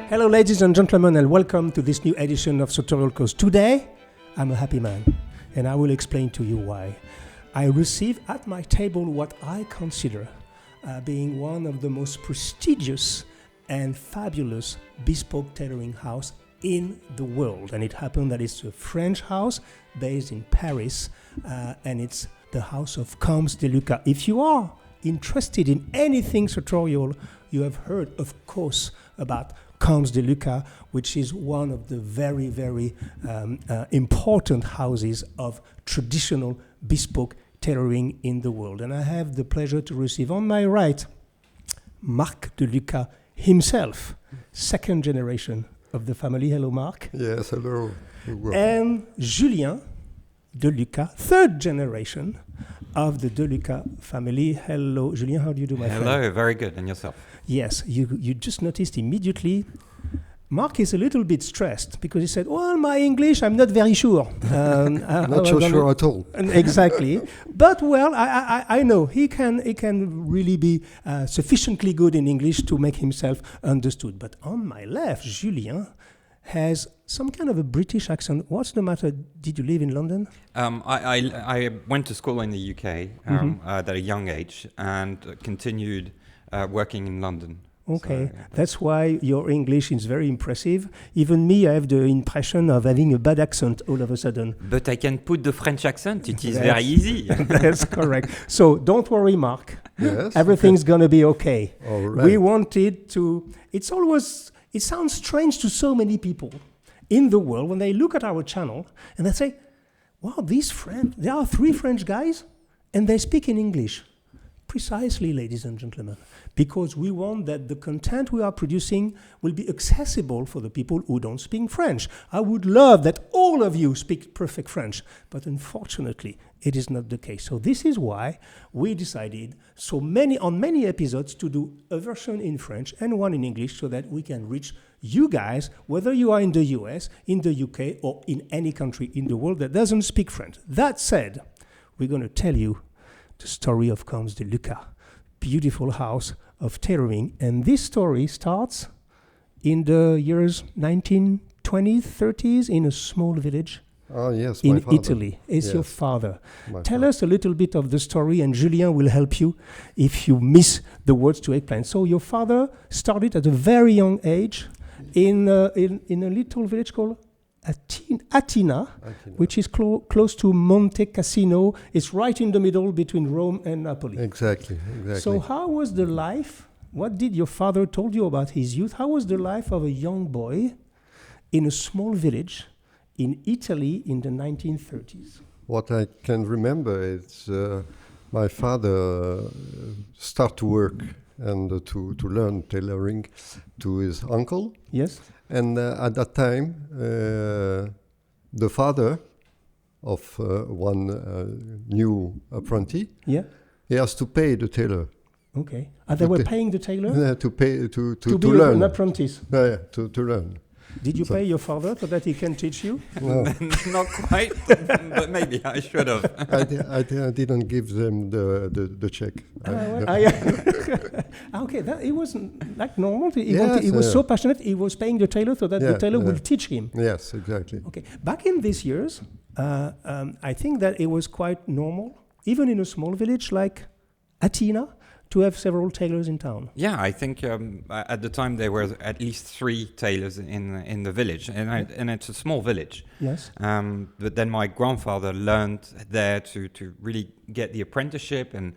Hello, ladies and gentlemen, and welcome to this new edition of Sartorial Talks. Today, I'm a happy man, and I will explain to you why. I receive at my table what I consider being one of the most prestigious and fabulous bespoke tailoring house in the world. And it happened that it's a French house based in Paris, and it's the house of Camps de Luca. If you are interested in anything sartorial, you have heard, of course, about Camps de Luca, which is one of the very, very important houses of traditional bespoke tailoring in the world. And I have the pleasure to receive on my right Marc de Luca himself, second generation of the family. Hello, Marc. Yes, hello. And Julien de Luca, third generation of the de Luca family. Hello, Julien. How do you do, my friend? Hello, very good. And yourself? Yes, you just noticed immediately Marc is a little bit stressed because he said, well, my English, I'm not very sure. Not so sure at all. Exactly. But, well, I know he can really be sufficiently good in English to make himself understood. But on my left, Julien has some kind of a British accent. What's the matter? Did you live in London? I went to school in the UK at a young age and continued working in London. Okay, so, that's why your English is very impressive. Even me, I have the impression of having a bad accent all of a sudden. But I can put the French accent. It is very easy. That's correct. So don't worry, Marc. Yes. Everything's going to be okay. All right. We wanted to... It sounds strange to so many people in the world when they look at our channel and they say, wow, there are three French guys and they speak in English. Precisely, ladies and gentlemen, because we want that the content we are producing will be accessible for the people who don't speak French. I would love that all of you speak perfect French, but unfortunately, it is not the case. So this is why we decided on many episodes to do a version in French and one in English so that we can reach you guys, whether you are in the US, in the UK, or in any country in the world that doesn't speak French. That said, we're going to tell you the story of Camps de Luca, beautiful house of tailoring. And this story starts in the years 1920s, 30s in a small village Yes, in my father. Italy. It's your father. Tell father. us a little bit of the story, and Julien will help you if you miss the words to explain. So your father started at a very young age in a little village called Atina, which is close to Monte Cassino. It's right in the middle between Rome and Napoli. Exactly. So how was the life? What did your father told you about his youth? How was the life of a young boy in a small village in Italy in the 1930s? What I can remember is my father start to work and to learn tailoring to his uncle. Yes. And at that time, the father of one new apprentice, Yeah. he has to pay the tailor. Okay. They were paying the tailor To pay to be learn. an apprentice. To learn. Did you pay your father so that he can teach you? No, Not quite, but maybe I should have. I didn't give them the check. Okay, it was like normal. He Yes, was so passionate. He was paying the tailor so that the tailor will teach him. Yes, exactly. Okay, back in these years, I think that it was quite normal, even in a small village like Atina, to have several tailors in town. Yeah, I think at the time there were at least 3 tailors in the village, and it's a small village. Yes. But then my grandfather learned there to really get the apprenticeship and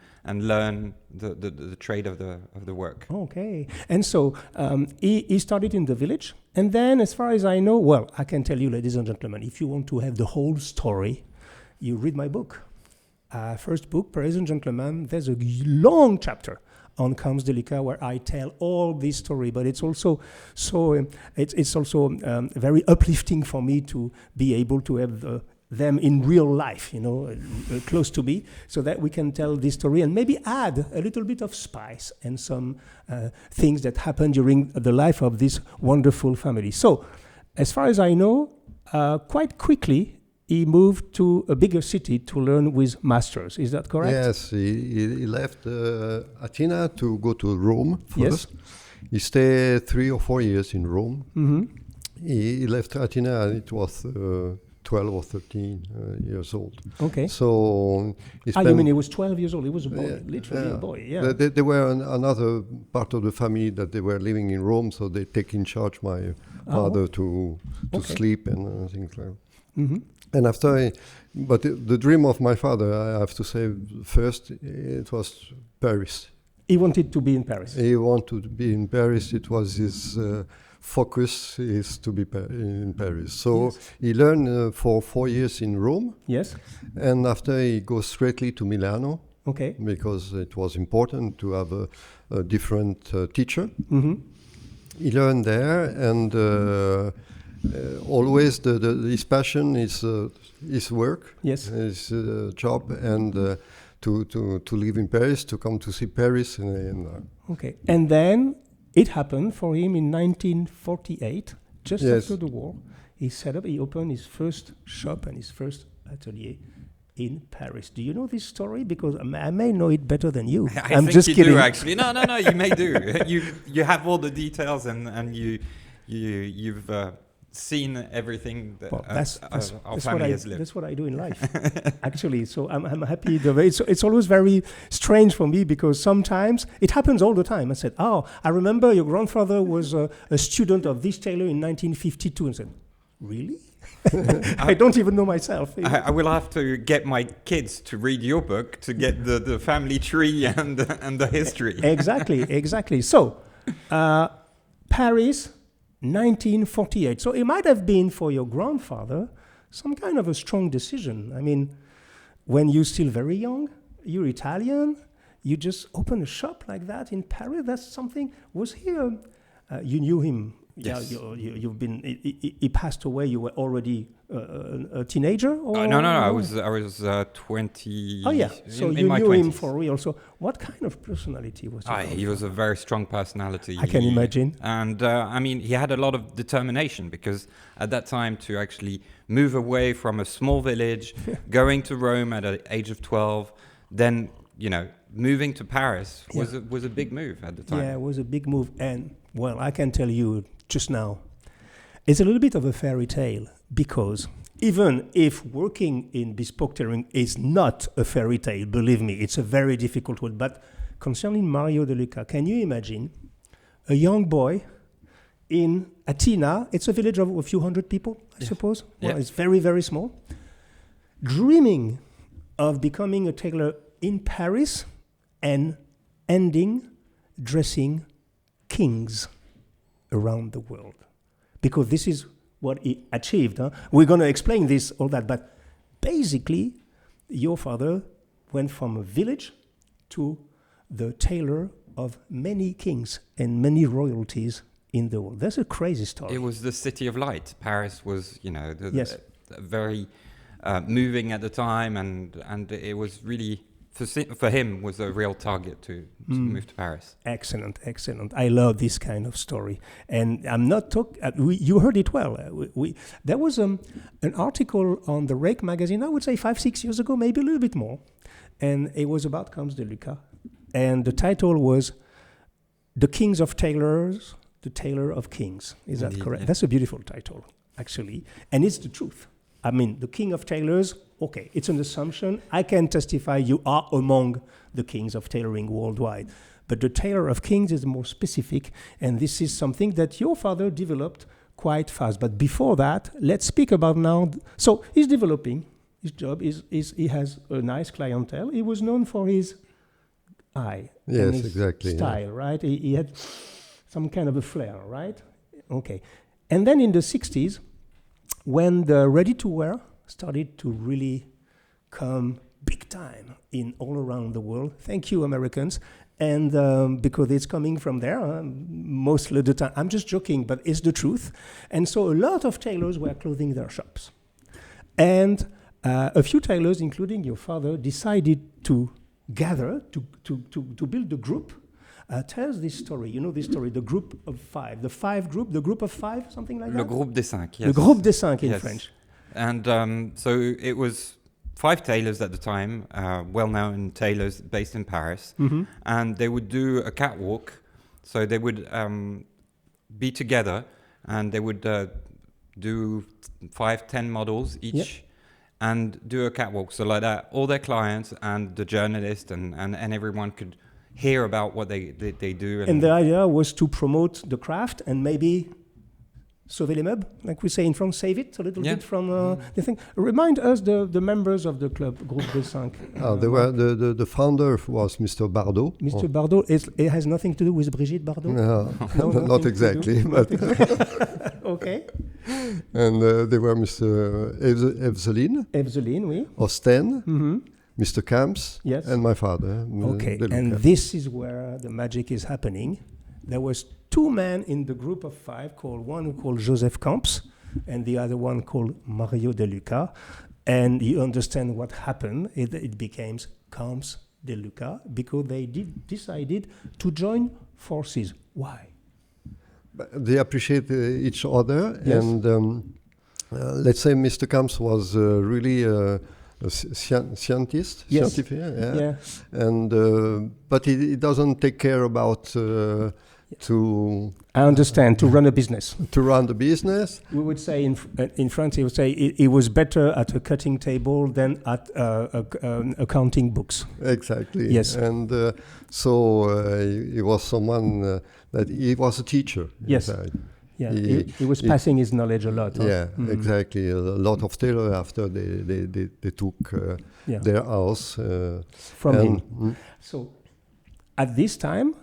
learn the trade of the work. Okay, and so he started in the village, and then, as far as I know, well, I can tell you, ladies and gentlemen, if you want to have the whole story, you read my book. First book, Ladies and Gentlemen, there's a long chapter on Camps de Luca where I tell all this story, but it's also very uplifting for me to be able to have them in real life, close to me, so that we can tell this story and maybe add a little bit of spice and some things that happened during the life of this wonderful family. So, as far as I know, quite quickly, he moved to a bigger city to learn with masters. Is that correct? Yes, he left Athena to go to Rome Yes. first. He stayed 3 or 4 years in Rome. Mm-hmm. He left Athena and it was 12 or 13 years old. Okay. So he You mean he was 12 years old? He was a boy, literally a boy. Yeah. They were another part of the family that they were living in Rome, so they take in charge my father to sleep and things like that. Mm-hmm. And after, but the dream of my father, I have to say, first it was Paris. He wanted to be in Paris. He wanted to be in Paris. It was his focus is to be in Paris. So he learned for 4 years in Rome. Yes. And after he goes straightly to Milano. Okay. Because it was important to have a different teacher. Mm-hmm. He learned there, and always his passion is his work, Yes. his job, and to live in Paris, to come to see Paris. Okay. And then it happened for him in 1948, just after the war. He opened his first shop and his first atelier in Paris. Do you know this story? Because I may know it better than you. I'm just you kidding. do actually. No, you may do. You have all the details and you've seen everything that our family has lived. That's what I do in life, actually. So I'm happy. It's always very strange for me because sometimes it happens all the time. I said, I remember your grandfather was a student of this tailor in 1952. And I said, really? I don't even know myself. I will have to get my kids to read your book to get the family tree and the history. Exactly. So, Paris, 1948. So it might have been for your grandfather some kind of a strong decision. I mean, when you're still very young, you're Italian, you just open a shop like that in Paris. That's something. Was he? You knew him. Yes. Yeah, you've been. He passed away. You were already a teenager. Or No. I was 20. Oh yeah. So in you my knew 20s. him for real. So what kind of personality was he? He was a very strong personality. I can imagine. And I mean, he had a lot of determination because at that time to actually move away from a small village, going to Rome at the age of 12, then moving to Paris was a big move at the time. Yeah, it was a big move, and well, I can tell you just now, it's a little bit of a fairy tale because even if working in bespoke tailoring is not a fairy tale, believe me, it's a very difficult one. But concerning Marc de Luca, can you imagine a young boy in Athena? It's a village of a few hundred people, I suppose. Well, it's very, very small. Dreaming of becoming a tailor in Paris and ending dressing kings around the world, because this is what he achieved. We're going to explain all that, but basically, your father went from a village to the tailor of many kings and many royalties in the world. That's a crazy story. It was the city of light. Paris was, very moving at the time, and it was really. For him, was a real target to move to Paris. Excellent. I love this kind of story. And I'm not talking, you heard it well. There was an article on the Rake magazine, I would say 5-6 years ago, maybe a little bit more. And it was about Camps de Luca. And the title was The Kings of Tailors, the Tailor of Kings. Is that correct? Yeah. That's a beautiful title, actually. And it's the truth. I mean, the King of Tailors, okay, it's an assumption. I can testify you are among the kings of tailoring worldwide. But the Tailor of Kings is more specific, and this is something that your father developed quite fast. But before that, let's speak about now. So he's developing. His job is he has a nice clientele. He was known for his eye. Yes, and his exactly. style, right? He had some kind of a flair, right? Okay. And then in the 60s, when the ready-to-wear started to really come big time in all around the world, thank you, Americans, and because it's coming from there mostly the time. I'm just joking, but it's the truth. And so a lot of tailors were closing their shops. And a few tailors, including your father, decided to gather, to build a group. Tell us this story. You know this story, the group of five, the group of five, something like Le that? groupe des cinq, yes. Le groupe des cinq in Yes. French. And so it was 5 tailors at the time, well-known tailors based in Paris, and they would do a catwalk. So they would be together, and they would do 5-10 models each, and do a catwalk. So like that, all their clients and the journalist and everyone could hear about what they do. And the idea was to promote the craft and maybe sauver les meubles, like we say in France, save it a little bit from the thing. Remind us the members of the club, Groupe des Cinq. They were the founder was Mr. Bardot. Mr. Bardot, it has nothing to do with Brigitte Bardot? No, not exactly. But okay. And they were Mr. Evzelin, oui. Osten, Mr. Camps, and my father. Okay, De Luca. and this is where the magic is happening. There was 2 men in the group of 5, one called Joseph Camps, and the other one called Marc de Luca. And you understand what happened. It became Camps de Luca because they decided to join forces. Why? They appreciate each other, and let's say Mr. Camps was really a scientist, and but he doesn't take care about I understand, to run a business. To run the business. We would say in France, he would say he was better at a cutting table than at accounting books. Exactly. Yes. And so he was someone that he was a teacher. Yes. Yeah, he was passing his knowledge a lot. Yeah, exactly. A lot of tailors after they took their house from him. So at this time,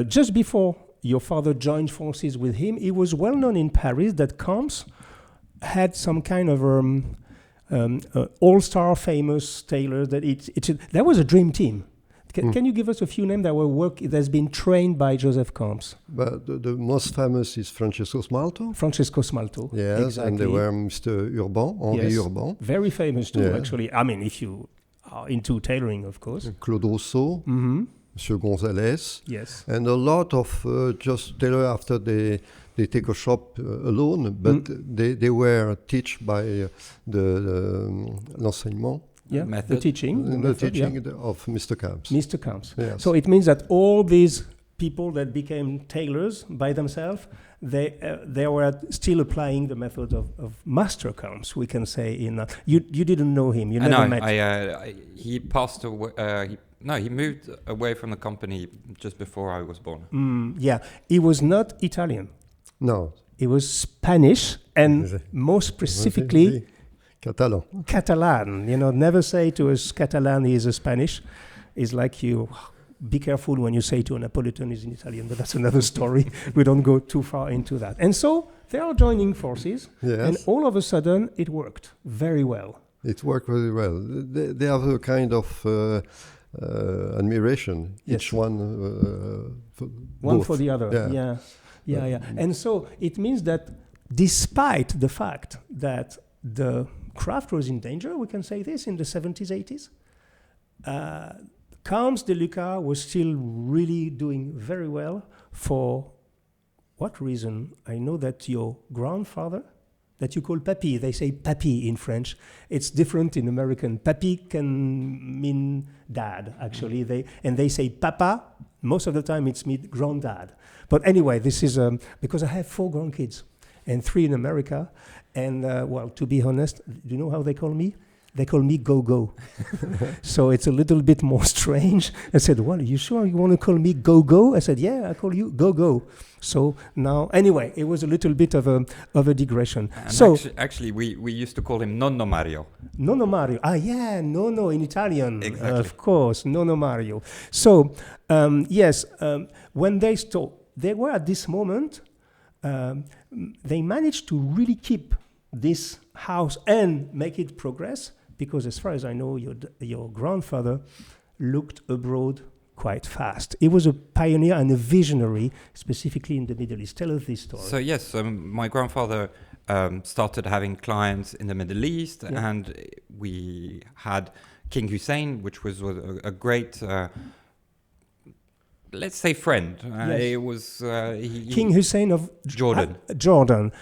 just before your father joined forces with him, it was well known in Paris that Camps had some kind of all-star famous tailor. That was a dream team. Can you give us a few names that's been trained by Joseph Camps? But the most famous is Francesco Smalto. Francesco Smalto. Yes, exactly. And they were Mr. Urban, Henri Urban. Very famous too, actually. I mean, if you are into tailoring, of course. Claude Rousseau. Monsieur Gonzalez. Yes. And a lot of just tailor after they take a shop alone, but they were taught by l'enseignement. Yeah, the teaching. The teaching of Mr. Camps. Mr. Camps. Yes. So it means that all these people that became tailors by themselves, they were still applying the method of Master Camps, we can say. You didn't know him, you never met. He passed away. He moved away from the company just before I was born. He was not Italian. No. He was Spanish, and more specifically Catalan. Never say to us Catalan he is a Spanish. It's like you be careful when you say to a Napolitan he's an Italian, but that's another story. We don't go too far into that. And so they are joining forces, and all of a sudden it worked very well. It worked very well. They have a kind of admiration, each one for the other. Yeah. And so it means that despite the fact that the craft was in danger, we can say this, in the 70s, 80s, Camps de Luca was still really doing very well. For what reason? I know that your grandfather, that you call Papi, they say Papi in French. It's different in American. Papi can mean dad, actually. They say Papa. Most of the time it's mean granddad. But anyway, this is because I have 4 grandkids and 3 in America. And to be honest, do you know how they call me? They call me Go-Go. So it's a little bit more strange. I said, well, are you sure you want to call me Go-Go? I said, yeah, I call you Go-Go. So now, anyway, it was a little bit of a digression. And so actually, we used to call him Nonno Mario. Nonno Mario. Nonno in Italian. Exactly. Of course, Nonno Mario. So, when they were at this moment, they managed to really keep this house and make it progress, because as far as I know, your grandfather looked abroad quite fast. He was a pioneer and a visionary, specifically in the Middle East. Tell us this story. So yes, my grandfather started having clients in the Middle East, and we had King Hussein, which was a great let's say friend. Yes. It was King Hussein of Jordan. Jordan.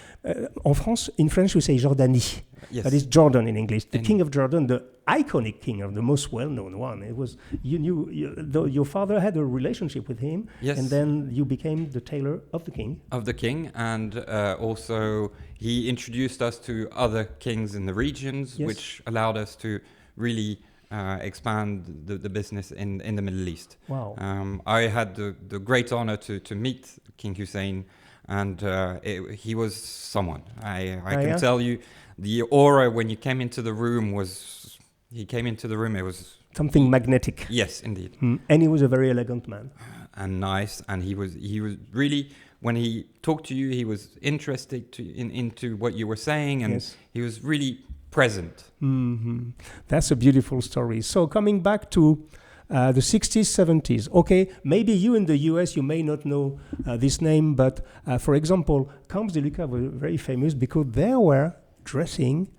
En France, in French, we say Jordanie. Yes. That is Jordan in English. The And- king of Jordan, the iconic king of the most well-known one. It was your father had a relationship with him, Yes. and then you became the tailor of the king. Of the king, and also he introduced us to other kings in the regions, Yes. which allowed us to really expand the business in the Middle East. Wow. I had the great honor to meet King Hussein, and he was someone. I can yeah? tell you, the aura when you came into the room was, he came into the room, it was, Something magnetic. yes, indeed. And he was a very elegant man. And nice, and he was really, when he talked to you, he was interested into what you were saying, and Yes. he was really present. Hmm. That's a beautiful story. So coming back to the 60s, 70s. Okay, maybe you in the US, you may not know this name, but for example, Camps de Luca were very famous because they were dressing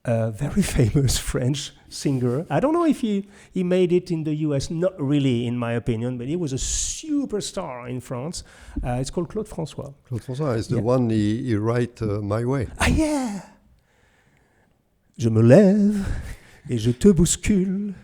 a very famous French singer. I don't know if he made it in the US, not really in my opinion, but he was a superstar in France. It's called Claude François. Claude François is the Yeah. one he write My Way. Ah yeah! Je me lève et je te bouscule.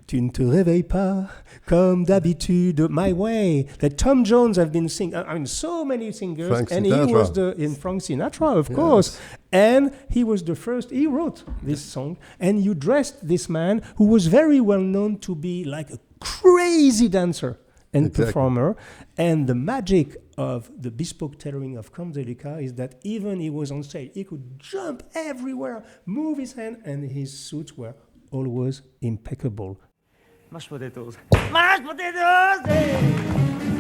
Tu ne te réveilles pas comme d'habitude. My Way. That Tom Jones have been singing. I mean, so many singers. Frank and Sinatra. he was in Frank Sinatra, of Yes. course. And he was the first. He wrote this song. And you dressed this man who was very well known to be like a crazy dancer and Exactly. performer. And the magic of the bespoke tailoring of Camps de Luca is that even he was on stage, he could jump everywhere, move his hand, and his suits were always impeccable. Mashed potatoes. Mashed potatoes!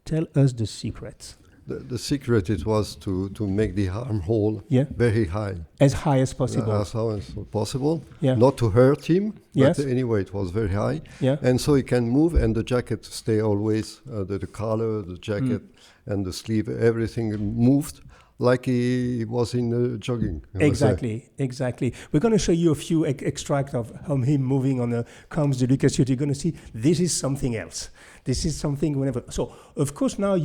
Tell us the secrets. The secret it was to make the armhole Yeah. very high, As high as possible. as high as possible, Yeah. not to hurt him. Yes. But anyway, it was very high, Yeah. and so he can move, and the jacket stay always the collar, the jacket, and the sleeve, everything moved like he was in jogging. I would say. Exactly. We're going to show you a few extracts of him moving on a Camps de Luca suit. You're going to see this is something else. This is something whenever. So, of course, now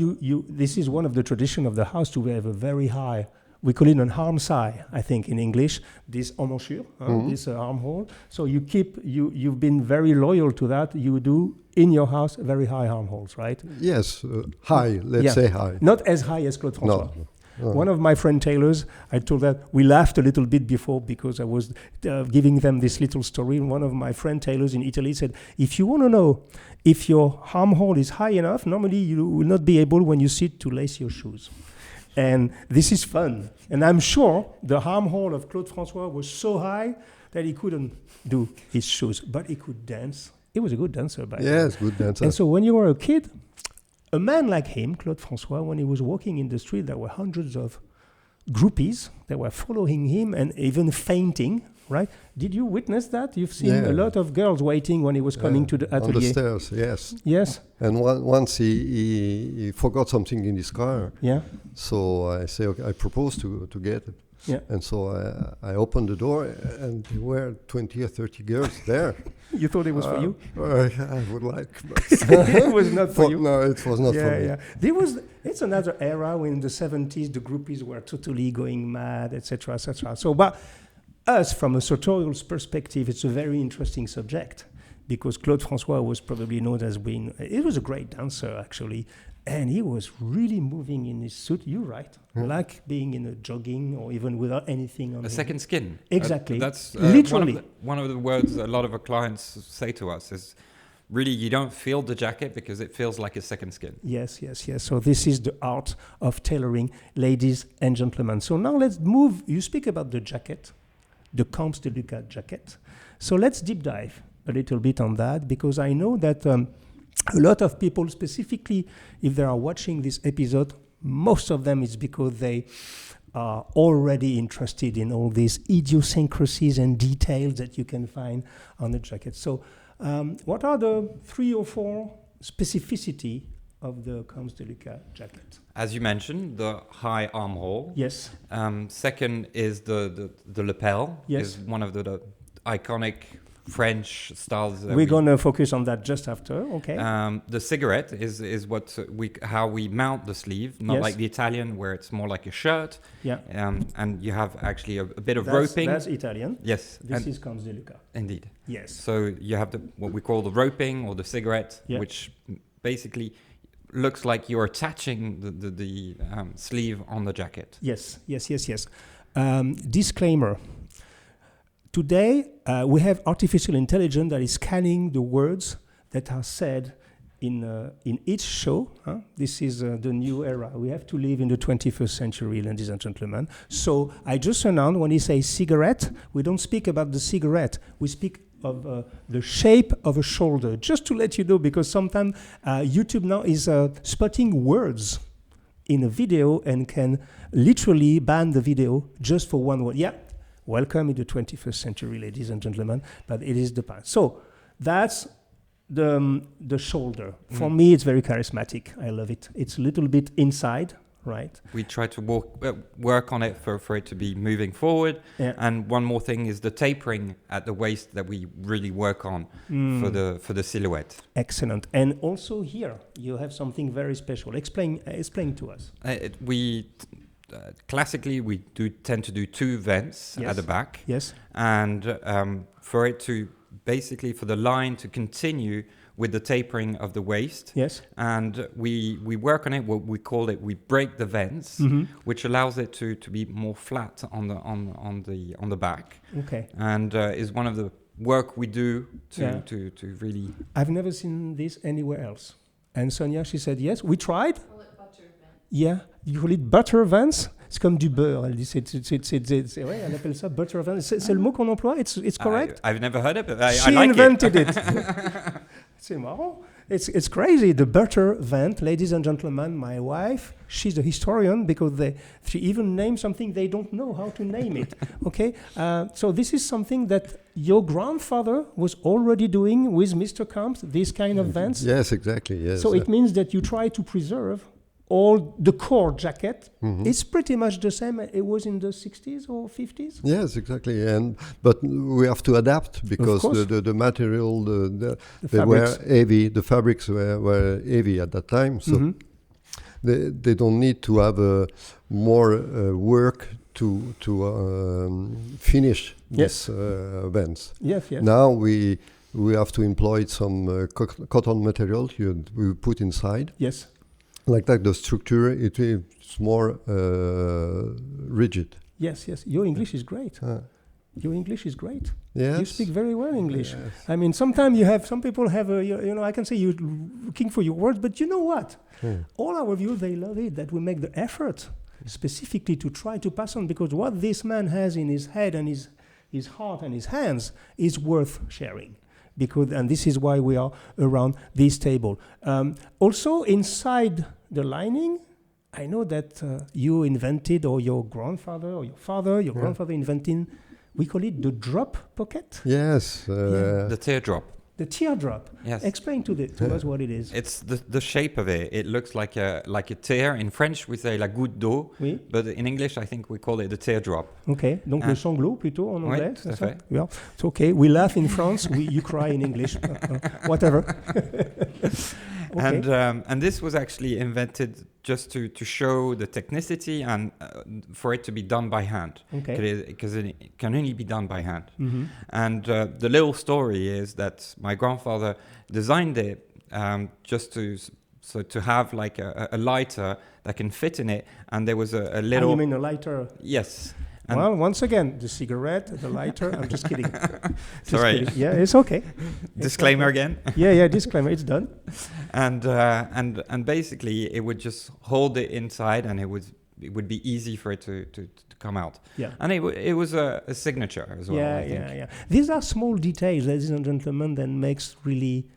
this is one of the tradition of the house to have a very high, we call it an armscye, I think, in English, this embouchure, this armhole. So you've been very loyal to that. You do, in your house, very high armholes, right? Yes, high. Let's Yeah. say high. Not as high as Claude François. No. One of my friend tailors, I told that we laughed a little bit before because I was giving them this little story. And one of my friend tailors in Italy said, if you want to know if your armhole is high enough, normally you will not be able when you sit to lace your shoes. And this is fun. And I'm sure the armhole of Claude François was so high that he couldn't do his shoes, but he could dance. He was a good dancer by the way. Yes, good dancer. And so when you were a kid, a man like him, Claude François, when he was walking in the street, there were hundreds of groupies that were following him and even fainting, right? Did you witness that? You've seen Yeah. a lot of girls waiting when he was coming to the on the atelier. stairs, yes. Yes, And once he forgot something in his car, yeah, so I say, okay, I propose to get it. yeah. And so I opened the door, and there were 20 or 30 girls there. You thought it was for you? I would like, but It was not for you. No, it was not for me. Yeah. It's another era when in the 70s the groupies were totally going mad, etc., etc. So, but us, from a sartorial's perspective, it's a very interesting subject because Claude François was probably known as being, he was a great dancer actually, and he was really moving in his suit, you're right, like being in a jogging or even without anything on A him. second skin. Exactly. That's Literally. one of the words a lot of our clients say to us is really you don't feel the jacket because it feels like a second skin. Yes. So this is the art of tailoring, ladies and gentlemen. So now let's move. You speak about the jacket, the Camps de Luca jacket. So let's deep dive a little bit on that because I know that a lot of people, specifically if they are watching this episode, most of them is because they are already interested in all these idiosyncrasies and details that you can find on the jacket. So What are the 3 or 4 specificity of the Camps de Luca jacket? As you mentioned, the high armhole. Yes. Second is the lapel. Yes. Is one of the iconic French styles. We're gonna focus on that just after. Okay. The cigarette is what how we mount the sleeve, not Yes. like the Italian where it's more like a shirt. Yeah. And you have actually a bit of roping. That's Italian. Yes. This is Camps de Luca. Indeed. Yes. So you have what we call the roping or the cigarette, Yeah. which basically looks like you're attaching the sleeve on the jacket. Yes. Disclaimer. Today, we have artificial intelligence that is scanning the words that are said in each show. This is the new era. We have to live in the 21st century, ladies and gentlemen. So I just announced when he says cigarette, we don't speak about the cigarette. We speak of the shape of a shoulder, just to let you know, because sometimes YouTube now is spotting words in a video and can literally ban the video just for one word. Yeah. Welcome in the 21st century, ladies and gentlemen, but it is the past. So that's the shoulder. For me, it's very charismatic. I love it. It's a little bit inside, right? We try to work on it for it to be moving forward. Yeah. And one more thing is the tapering at the waist that we really work on for the silhouette. Excellent. And also here, you have something very special. Explain to us. Classically, we tend to do 2 vents Yes. at the back. Yes. And for it to basically, for the line to continue with the tapering of the waist. Yes. And we work on it, what we call it, we break the vents, which allows it to be more flat on the back. Okay. And is one of the work we do to really... I've never seen this anywhere else. And Sonia, she said, yes, we tried. Yeah, you call it butter vents. C'est comme du beurre. Elle dit, ouais, elle appelle ça butter vents. C'est le mot qu'on emploie. It's correct. I've never heard of it. I She like invented it. C'est marrant. It's crazy. The butter vent, ladies and gentlemen. My wife, she's a historian because she even named something they don't know how to name it. Okay, so this is something that your grandfather was already doing with Mr. Camps. This kind of vents. Yes, exactly. Yes. So it means that you try to preserve all the core jacket. It's pretty much the same it was in the 60s or 50s. Yes, exactly. But we have to adapt because the material, they were heavy. The fabrics were heavy at that time, so they don't need to have more work to finish these vents. Yes. Now we have to employ some cotton material we put inside. Yes. Like that, the structure it's more rigid. Yes. Your English is great. Your English is great. Yes. You speak very well English. Yes. I mean, sometimes some people have I can say you're looking for your words, but you know what? All our viewers, they love it that we make the effort specifically to try to pass on, because what this man has in his head and his heart and his hands is worth sharing. And this is why we are around this table. Also, inside the lining, I know that you invented, or your grandfather or your father, grandfather invented, we call it the drop pocket? Yes. The teardrop. The teardrop. Yes. Explain to us what it is. It's the shape of it. It looks like a tear. In French, we say la goutte d'eau. Oui. But in English, I think we call it the teardrop. Okay. Donc le sanglot plutôt en anglais. Oui, tout à fait. Yeah. It's okay. We laugh in France. You cry in English. Whatever. Okay. And this was actually invented just to show the technicity and for it to be done by hand. Okay. Because it can only be done by hand. Mm-hmm. And the little story is that my grandfather designed it just to have like a lighter that can fit in it. And there was a little... You mean a lighter? Yes. Well, once again, the cigarette, the lighter. I'm just kidding. Sorry. Yeah, it's okay. Disclaimer again. Yeah, disclaimer. It's done. And basically, it would just hold it inside, and it would be easy for it to come out. Yeah. And it was a signature as well. I think. Yeah. These are small details, ladies and gentlemen, that makes really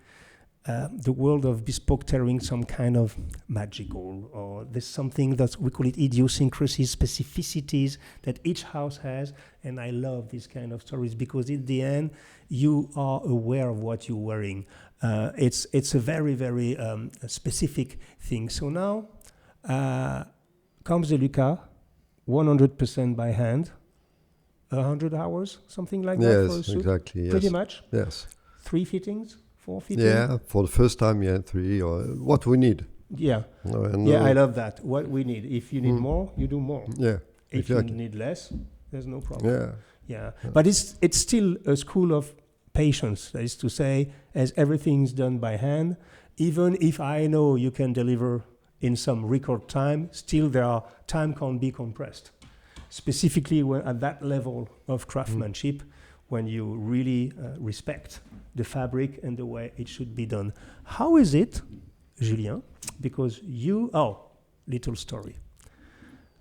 the world of bespoke tailoring some kind of magical, or there's something that we call it idiosyncrasies, specificities that each house has. And I love these kind of stories because in the end, you are aware of what you're wearing. It's a very, very specific thing. So now, Camps de Luca, 100% by hand, 100 hours, something like that for a suit? Yes, exactly. Pretty much? Yes. 3 fittings? 4 fittings? Yeah, for the first time, 3, or what we need. Yeah. And I love that. What we need. If you need more, you do more. Yeah, If you need less, there's no problem. Yeah. But it's still a school of patience. That is to say, as everything's done by hand, even if I know you can deliver in some record time, still time can't be compressed. Specifically when at that level of craftsmanship, when you really respect the fabric and the way it should be done. How is it, Julien? Because little story.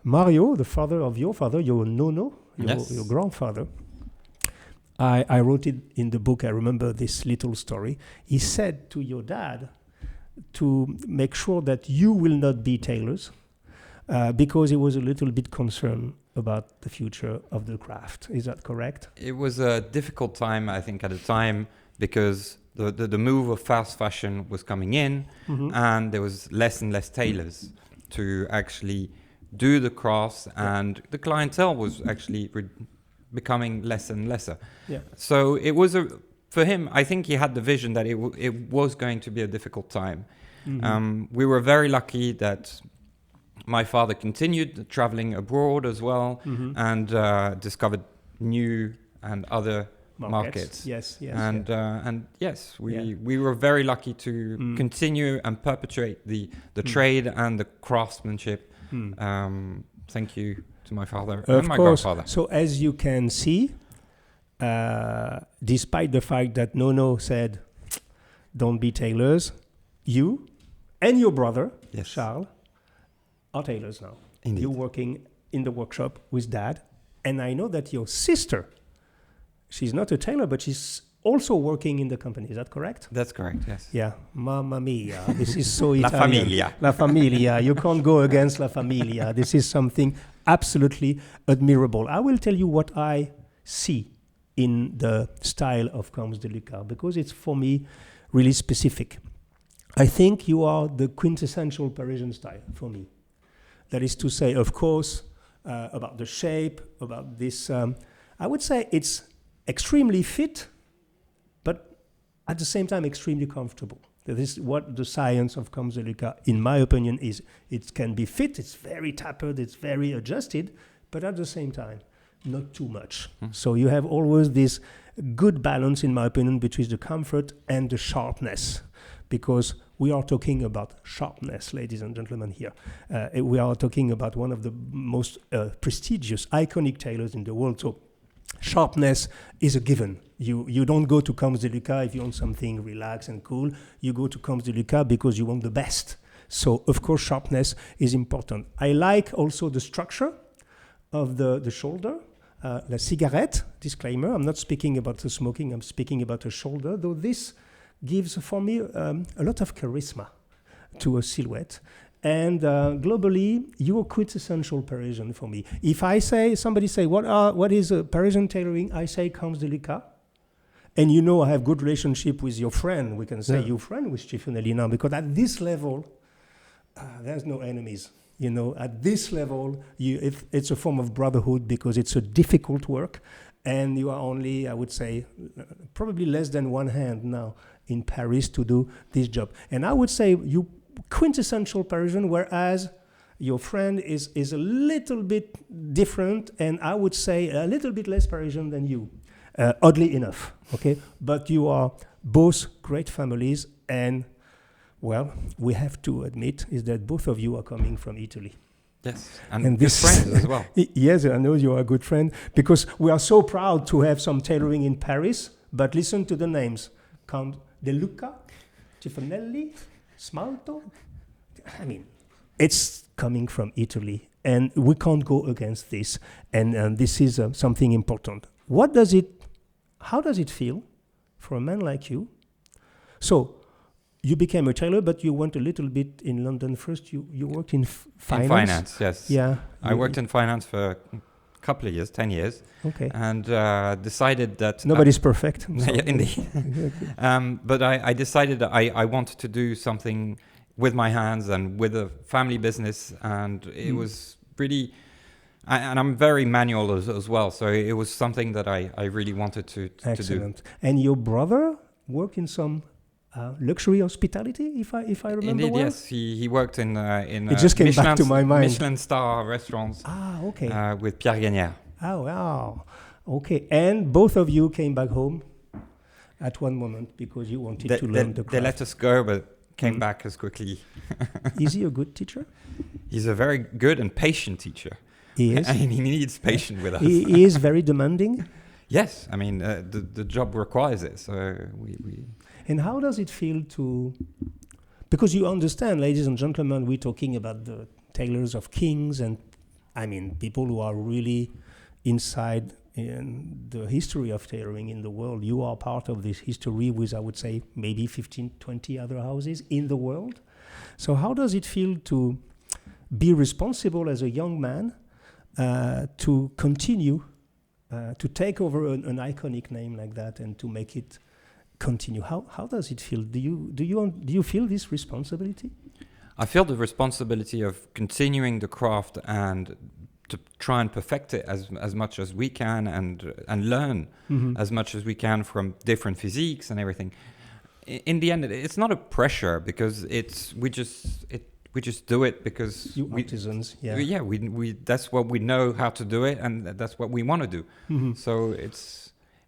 Mario, the father of your father, your nono, your grandfather, I wrote it in the book. I remember this little story. He said to your dad to make sure that you will not be tailors because he was a little bit concerned about the future of the craft. Is that correct? It was a difficult time, I think, at the time because the move of fast fashion was coming in and there was less and less tailors to actually do the crafts and the clientele was actually becoming less and lesser. Yeah. So it was for him, I think he had the vision that it was going to be a difficult time. We were very lucky that my father continued traveling abroad as well and discovered new and other markets. Yes. And yes, we were very lucky to continue and perpetuate the trade and the craftsmanship. Thank you to my father and my grandfather. So as you can see, despite the fact that Nono said, don't be tailors, you and your brother, Charles, are tailors now. Indeed. You're working in the workshop with Dad. And I know that your sister, she's not a tailor, but she's also working in the company. Is that correct? That's correct, yes. Yeah. Mamma mia. This is so Italian. La Familia. La Familia. You can't go against La Familia. This is something absolutely admirable. I will tell you what I see in the style of Camps de Luca, because it's, for me, really specific. I think you are the quintessential Parisian style for me. That is to say, of course, about the shape, about this, I would say it's extremely fit, but at the same time extremely comfortable. That is what the science of Camps de Luca, in my opinion, is. It can be fit, it's very tapered, it's very adjusted, but at the same time, not too much. So you have always this good balance, in my opinion, between the comfort and the sharpness, because we are talking about sharpness, ladies and gentlemen, here. We are talking about one of the most prestigious, iconic tailors in the world. So sharpness is a given. You don't go to Camps de Luca if you want something relaxed and cool. You go to Camps de Luca because you want the best. So, of course, sharpness is important. I like also the structure of the shoulder. La cigarette, disclaimer, I'm not speaking about the smoking, I'm speaking about the shoulder, though this gives, for me, a lot of charisma to a silhouette. And globally, you're quintessential Parisian for me. If somebody say, what is Parisian tailoring? I say Camps de Luca. And you know I have good relationship with your friend. We can say your friend with Stefanelli now, because at this level, there's no enemies. You know, at this level, it's a form of brotherhood because it's a difficult work. And you are only, I would say, probably less than one hand now in Paris to do this job. And I would say you quintessential Parisian, whereas your friend is a little bit different, and I would say a little bit less Parisian than you, oddly enough, okay? But you are both great families, and, well, we have to admit is that both of you are coming from Italy. Yes, and good friends as well. Yes, I know you are a good friend, because we are so proud to have some tailoring in Paris, but listen to the names. Count De Luca, Stefanelli, Smalto. I mean, it's coming from Italy, and we can't go against this, and this is something important. How does it feel for a man like you? So, you became a tailor, but you went a little bit in London first. You worked in finance. In finance, yes. Yeah. I worked in finance for a couple of years, 10 years. Okay. And decided that... Nobody's perfect. Yeah, indeed. But I decided that I wanted to do something with my hands and with a family business. And it was really... And I'm very manual as well. So it was something that I really wanted to do. Excellent. And your brother worked in some... luxury hospitality, if I remember Indeed, well. yes. He worked in it just came back to my mind. Michelin star restaurants. Okay. With Pierre Gagnère. Oh, wow. Okay. And both of you came back home at one moment because you wanted to learn the craft. They let us go, but came back as quickly. Is he a good teacher? He's a very good and patient teacher. He is. And he needs patience with us. He is very demanding. Yes, I mean the job requires it. So we. And how does it feel to? Because you understand, ladies and gentlemen, we're talking about the tailors of kings, and I mean people who are really inside in the history of tailoring in the world. You are part of this history with, I would say, maybe 15, 20 other houses in the world. So how does it feel to be responsible as a young man to continue to take over an iconic name like that and to make it continue? How does it feel? Do you feel this responsibility? I feel the responsibility of continuing the craft and to try and perfect it as much as we can and learn as much as we can from different physiques and everything. In the end, it's not a pressure because we just do it because artisans, we that's what we know how to do it, and that's what we want to do. So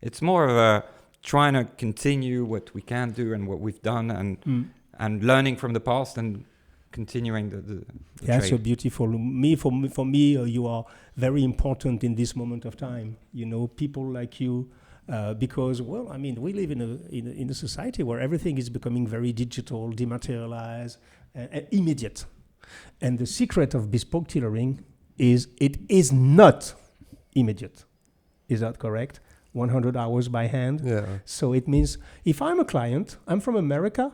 it's more of a trying to continue what we can do and what we've done and learning from the past and continuing the trade. So beautiful. For me, you are very important in this moment of time. You know, people like you, because we live in a society where everything is becoming very digital, dematerialized, immediate. And the secret of bespoke tailoring is it is not immediate. Is that correct? 100 hours by hand. Yeah. So it means if I'm a client, I'm from America.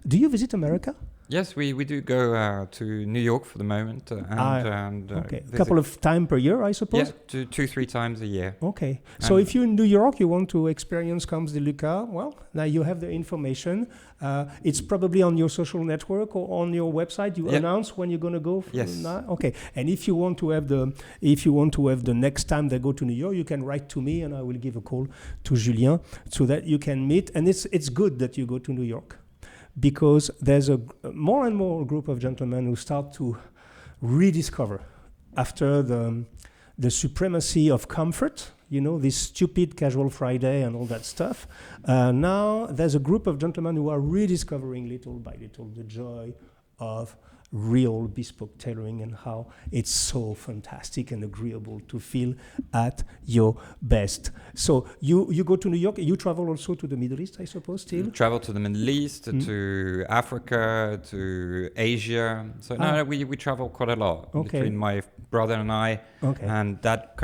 Do you visit America? Yes, we do go to New York for the moment. Okay. A couple of times per year, I suppose? Yeah, 2-3 times a year. Okay. So if you're in New York, you want to experience Camps de Luca, well, now you have the information. It's probably on your social network or on your website. You announce when you're going to go. Yes. Okay. And if you want to have the next time they go to New York, you can write to me and I will give a call to Julien so that you can meet. And it's good that you go to New York, because there's a more and more group of gentlemen who start to rediscover after the supremacy of comfort, this stupid casual Friday and all that stuff. Now there's a group of gentlemen who are rediscovering little by little the joy of real bespoke tailoring and how it's so fantastic and agreeable to feel at your best. So you go to New York, you travel also to the Middle East, I suppose, still? Travel to the Middle East, to Africa, to Asia. So we travel quite a lot between my brother and I. Okay. And that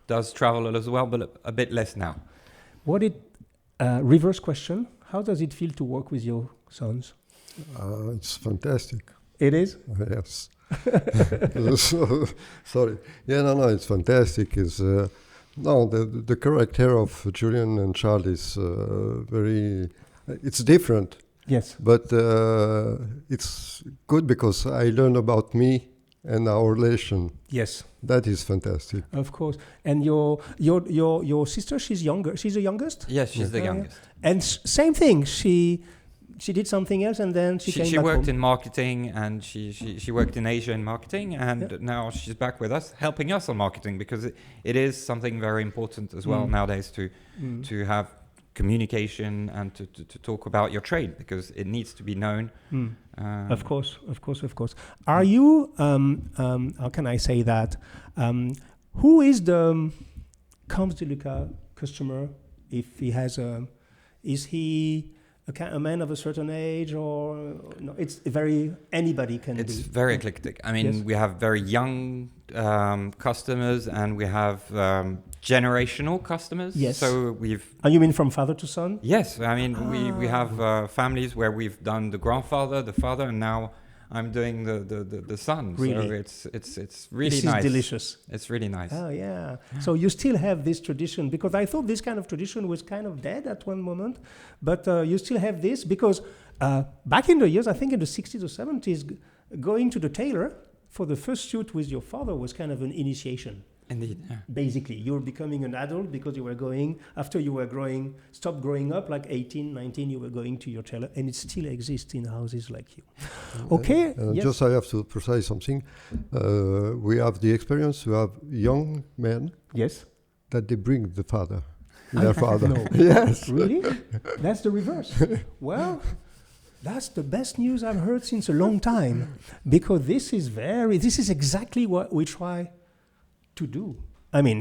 does travel as well, but a bit less now. Reverse question, how does it feel to work with your sons? It's fantastic. It is? Yes. Sorry. Yeah, no, it's fantastic. The character of Julien and Charles is it's different. Yes. But it's good because I learn about me and our relation. Yes. That is fantastic. Of course. And your sister, she's younger. She's the youngest? Yes, she's the youngest. And same thing. She did something else and then she came back. She worked in marketing and she worked in Asia in marketing, and now she's back with us, helping us on marketing, because it is something very important as well nowadays to have communication and to talk about your trade, because it needs to be known. Of course. Are you, how can I say that? Who is the Camps de Luca customer? If he has is he a man of a certain age, or no? It's anybody can. It's very eclectic. I mean, we have very young customers, and we have generational customers. Yes. So we've... And you mean from father to son? Yes. I mean, we have families where we've done the grandfather, the father, and now I'm doing the son. Really? So it's really this nice. Is delicious. It's really nice. Oh, yeah. So you still have this tradition, because I thought this kind of tradition was kind of dead at one moment, but you still have this because back in the years, I think in the 60s or 70s, going to the tailor for the first suit with your father was kind of an initiation. Indeed. Yeah. Basically, you're becoming an adult because you were going, after you were stopped growing up, like 18, 19, you were going to your tailor, and it still exists in houses like you. Okay? Yes. Just I have to precise something. We have the experience to have young men Yes. that they bring the father, their father. No. Yes. Really? That's the reverse. Well, that's the best news I've heard since a long time, because this is exactly what we try to do. I mean,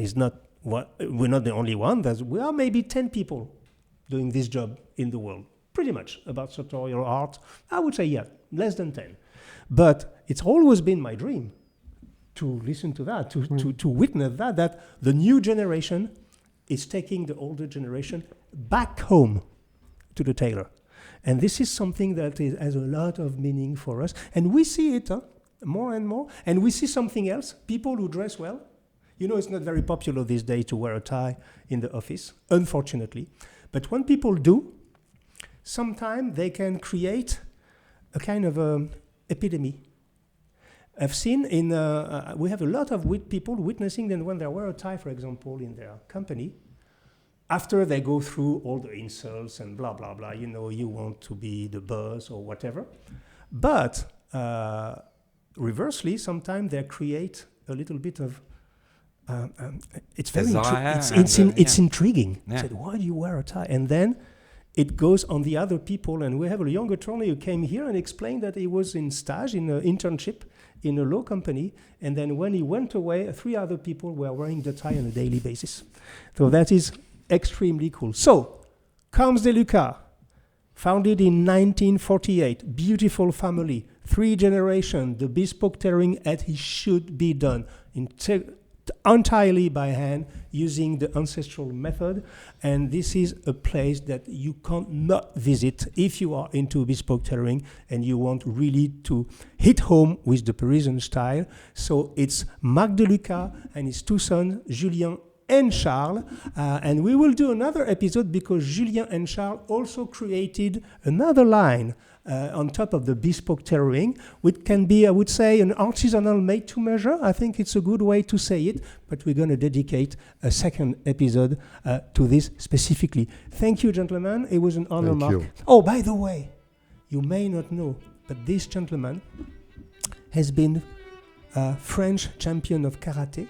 we're not the only one. We are maybe 10 people doing this job in the world, pretty much, about sartorial art. I would say, yeah, less than 10. But it's always been my dream to listen to that, to witness that the new generation is taking the older generation back home to the tailor. And this is something that has a lot of meaning for us. And we see it more and more. And we see something else, people who dress well. You know, it's not very popular these days to wear a tie in the office, unfortunately. But when people do, sometimes they can create a kind of epidemic. I've seen we have a lot of people witnessing that when they wear a tie, for example, in their company, after they go through all the insults and blah, blah, blah, you know, you want to be the boss or whatever. But reversely, sometimes they create a little bit of it's very it's intriguing. Yeah. Said, why do you wear a tie? And then it goes on the other people. And we have a young attorney who came here and explained that he was in stage, in an internship in a law company. And then when he went away, 3 other people were wearing the tie on a daily basis. So that is extremely cool. So, Camps de Luca, founded in 1948, beautiful family, 3 generations, the bespoke tailoring as it should be done, entirely by hand, using the ancestral method. And this is a place that you can't not visit if you are into bespoke tailoring and you want really to hit home with the Parisian style. So it's Marc de Luca and his 2 sons, Julien and Charles, and we will do another episode because Julien and Charles also created another line on top of the bespoke tailoring, which can be, I would say, an artisanal made-to-measure. I think it's a good way to say it, but we're going to dedicate a second episode to this specifically. Thank you, gentlemen. It was an honor, Thank Marc. you. Oh, by the way, you may not know, but this gentleman has been a French champion of karate,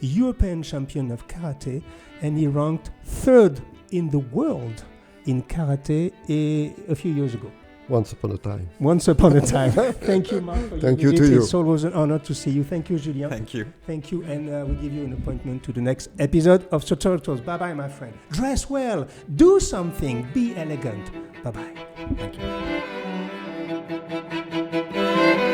European champion of karate, and he ranked 3rd in the world in karate a few years ago. Once upon a time. Once upon a time. Thank you, Marc. Thank you to you. It's always an honor to see you. Thank you, Julien. Thank you. Thank you, and we give you an appointment to the next episode of Sartorial Talks. Bye-bye, my friend. Dress well. Do something. Be elegant. Bye-bye. Thank you.